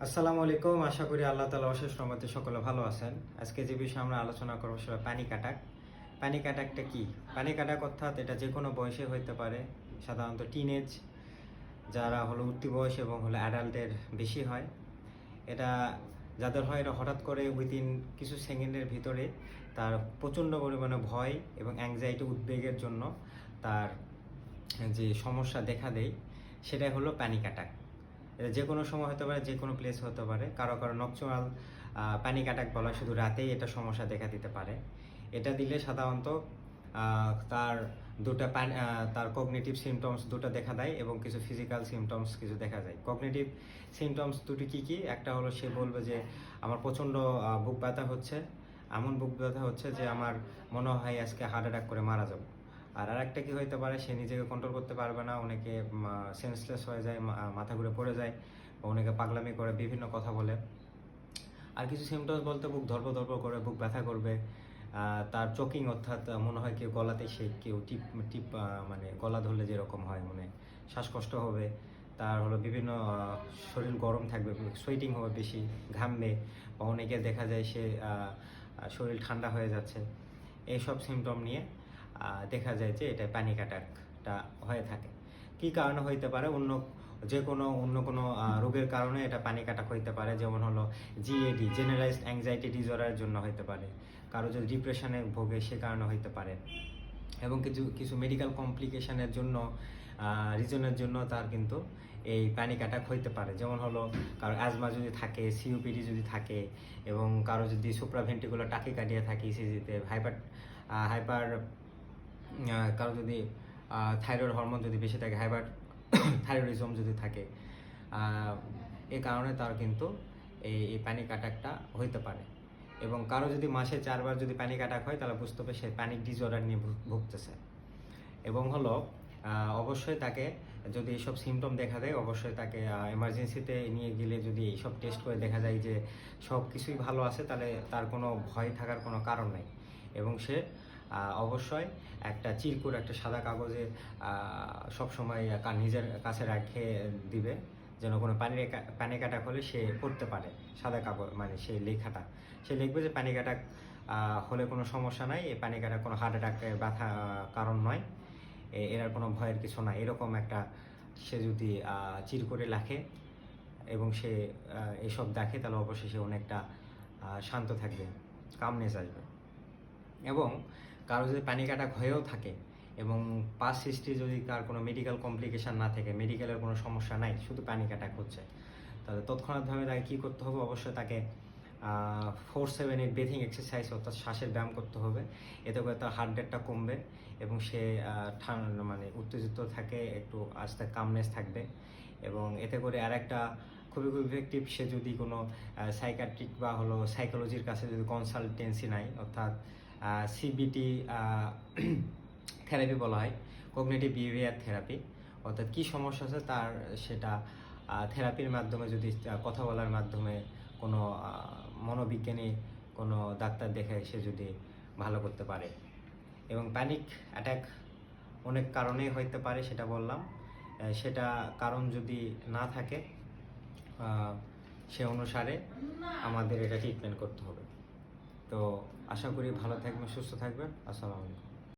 আসসালামু আলাইকুম। আশা করি আল্লাহ তাআলা অশেষ রহমতে সকলে ভালো আছেন। আজকে যে বিষয়ে আমরা আলোচনা করব সেটা প্যানিক অ্যাটাক। প্যানিক অ্যাটাকটা কি? প্যানিক অ্যাটাক অর্থাৎ এটা যে কোনো বয়সে হইতে পারে। সাধারণত টিনেজ যারা হলো উঠতি বয়স এবং হলো অ্যাডাল্টের বেশি হয়। এটা যাদের হয় এটা হঠাৎ করে উইদিন কিছু সেকেন্ডের ভিতরে তার প্রচণ্ড পরিমাণে ভয় এবং অ্যাংজাইটি উদ্বেগের জন্য তার যে সমস্যা দেখা দেয় সেটাই হলো প্যানিক অ্যাটাক। এটা যে কোনো সময় হতে পারে, যে কোনো প্লেস হতে পারে। কারো কারো নকচুয়াল প্যানিক অ্যাটাক বলা শুধু রাতেই এটা সমস্যা দেখা দিতে পারে। এটা দিলে সাধারণত তার তার কগনিটিভ সিমটমস দুটো দেখা দেয় এবং কিছু ফিজিক্যাল সিমটমস কিছু দেখা যায়। কগনিটিভ সিমটমস দুটি কী কী? একটা হলো সে বলবে যে আমার প্রচণ্ড বুক ব্যথা হচ্ছে, এমন বুক ব্যথা হচ্ছে যে আমার মনে হয় আজকে হার্ট অ্যাটাক করে মারা যাবো। আর আরেকটা কি হইতে পারে, সে নিজেকে কন্ট্রোল করতে পারবে না, অনেকে সেন্সলেস হয়ে যায়, মাথা ঘুরে পড়ে যায়, অনেকে পাগলামি করে, বিভিন্ন কথা বলে। আর কিছু সিমটমস বলতে বুক ধরপড় ধরপড় করে, বুক ব্যথা করবে, তার চোকিং অর্থাৎ মনে হয় কেউ গলাতে সে কেউ টিপ টিপ মানে গলা ধরলে যেরকম হয়, মানে শ্বাসকষ্ট হবে। তার হলো বিভিন্ন শরীর গরম থাকবে, সোয়েটিং হবে বেশি, ঘামবে, বা অনেকে দেখা যায় সে শরীর ঠান্ডা হয়ে যাচ্ছে। এইসব সিমটম নিয়ে দেখা যায় যে এটা প্যানিক অ্যাটাকটা হয়ে থাকে। কী কারণে হইতে পারে? অন্য কোনো রোগের কারণে এটা প্যানিক অ্যাটাক হইতে পারে। যেমন হলো জিএডি, জেনারেলাইজড অ্যাংজাইটি ডিসঅর্ডারের জন্য হইতে পারে। কারো যদি ডিপ্রেশনে ভোগে সে কারণে হইতে পারে। এবং কিছু কিছু মেডিকেল কমপ্লিকেশনের জন্য রিজনের জন্য তার কিন্তু এই প্যানিক অ্যাটাক হইতে পারে। যেমন হলো কারো অ্যাজমা যদি থাকে, সিওপিডি যদি থাকে, এবং কারো যদি সুপ্রাভেন্ট্রিকুলার টাকিকার্ডিয়া থাকে ইসিজিতে, হাইপার কারো যদি থাইরয়েড হরমোন যদি বেশি থাকে, হাইপার থাইরয়েডিজম যদি থাকে, এই কারণে তার কিন্তু এই প্যানিক অ্যাটাকটা হইতে পারে। এবং কারো যদি মাসে 4 বার যদি প্যানিক অ্যাটাক হয় তাহলে বুঝতে হবে সে প্যানিক ডিসঅর্ডার নিয়ে ভুগতেছে। এবং হলো অবশ্যই তাকে যদি এইসব সিমটম দেখা দেয়, অবশ্যই তাকে এমার্জেন্সিতে নিয়ে গেলে যদি এইসব টেস্ট করে দেখা যায় যে সব কিছুই ভালো আছে, তাহলে তার কোনো ভয় থাকার কোনো কারণ নেই। এবং সে অবশ্যই একটা চিরকুট, একটা সাদা কাগজে সবসময় নিজের কাছে রেখে দিবে, যেন কোনো প্যানিক অ্যাটাক হলে সে পড়তে পারে। সাদা কাগজ মানে সেই লেখাটা সে লিখবে যে প্যানিক অ্যাটাক হলে কোনো সমস্যা নাই, এই প্যানিক অ্যাটাক কোনো হার্ট অ্যাটাকের ব্যথা কারণ নয়, এর কোনো ভয়ের কিছু না, এরকম একটা সে যদি চির করে লেখে এবং সে এসব দেখে, তাহলে অবশ্যই সে অনেকটা শান্ত থাকবে, কামনেস আসবে। এবং কারো যদি প্যানিক অ্যাটাক হয়েও থাকে এবং পাস্ট হিস্ট্রি যদি তার কোনো মেডিকেল কমপ্লিকেশান না থাকে, মেডিকেলের কোনো সমস্যা নাই, শুধু প্যানিক অ্যাটাক হচ্ছে, তাহলে তৎক্ষণাৎভাবে তাকে কী করতে হবে? অবশ্যই তাকে 4-7-8 ব্রিথিং এক্সারসাইজ অর্থাৎ শ্বাসের ব্যায়াম করতে হবে। এতে করে তার হার্ট রেটটা কমবে এবং সে মানে উত্তেজিত থাকে, একটু আস্তে কামনেস থাকবে। এবং এতে করে আরেকটা খুবই ইফেক্টিভ, সে যদি কোনো সাইকিয়াট্রিক বা হলো সাইকোলজির কাছে যদি কনসালটেন্সি নেয়, অর্থাৎ সিবিটি থেরাপি বলা হয়, কগনিটিভ বিহেভিয়ার থেরাপি, অর্থাৎ কী সমস্যা আছে তার সেটা থেরাপির মাধ্যমে যদি কথা বলার মাধ্যমে কোনো মনোবিজ্ঞানী কোনো ডাক্তার দেখে সে যদি ভালো করতে পারে। এবং প্যানিক অ্যাটাক অনেক কারণেই হইতে পারে, সেটা বললাম। সেটা কারণ যদি না থাকে, সে অনুসারে আমাদের এটা ট্রিটমেন্ট করতে হবে। তো আশা করি ভালো থাকবেন, সুস্থ থাকবেন। আসসালামু আলাইকুম।